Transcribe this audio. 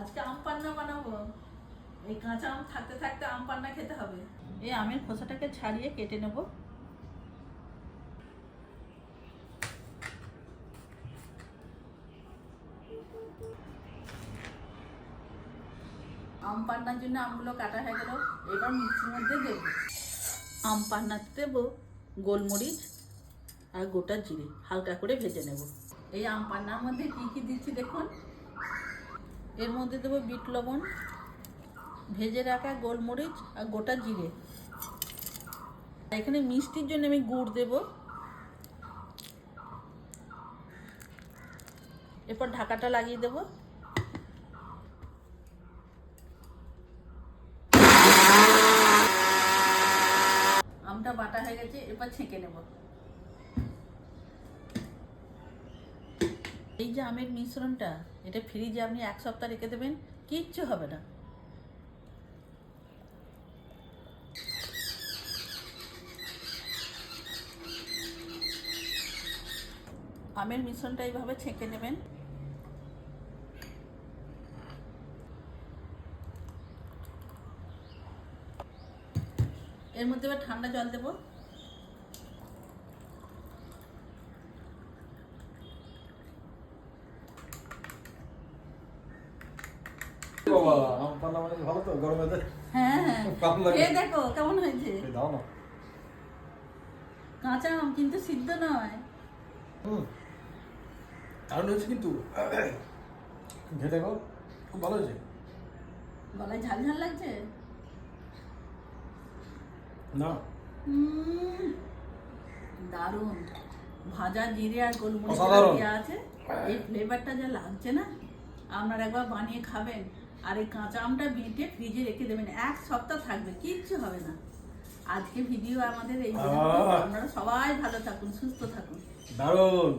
আজকে আম পান্না বানাবো। এই কাঁচা আম থাকতে থাকতে আম পান্না খেতে হবে। এই আমের খোসাটাকে ছাড়িয়ে কেটে নেব। আম পান্নার জন্য আমগুলো কাটা হয়ে গেল। এবার মিক্সির মধ্যে দেব। আম পান্নাতে দেব গোলমরিচ আর গোটা জিরে, হালকা করে ভেজে নেব। এই আম পান্নার মধ্যে কি কি দিচ্ছি দেখুন। এর মধ্যে দেবো বিট লবণ, ভেজে রাখা গোলমরিচ আর গোটা জিরে। এখানে মিষ্টির জন্য আমি গুড় দেব। এরপর ঢাকাটা লাগিয়ে দেব। আমটা বাটা হয়ে গেছে, এরপর ছেঁকে নেব। এই যে আমের মিশ্রণটা, এটা ফ্রিজে আপনি 1 সপ্তাহ রেখে দেবেন, কিচ্ছু হবে না। আমের মিশ্রণটা এইভাবে ছেঁকে নেবেন। এর মধ্যে এবার ঠান্ডা জল দেব। বাবা আম পান্না মানে ভালো তো গরমে দেয়। হ্যাঁ হ্যাঁ, ভালো লাগে। খেয়ে দেখো কেমন হয়েছে। এই দাও না। কাঁচা আম কিন্তু সিদ্ধ নয়। দারুণ হয়েছে কিন্তু খেয়ে দেখো, খুব ভালো হয়েছে। গলায় ঝাল ঝাল লাগছে না দারুণ। ভাজা জিরে আর গোলমরিচ অসাধারণ। দেওয়া আছে, এই ফ্লেভারটা যা লাগছে না, আপনারা একবার বানিয়ে খাবেন। আর এই কাঁচা আমটা বেটে ফ্রিজে রেখে দেবেন, 1 সপ্তাহ থাকবে, কিচ্ছু হবে না। আজকে ভিডিও আমাদের এই পর্যন্ত। আপনারা সবাই ভালো থাকুন, সুস্থ থাকুন। দারুণ।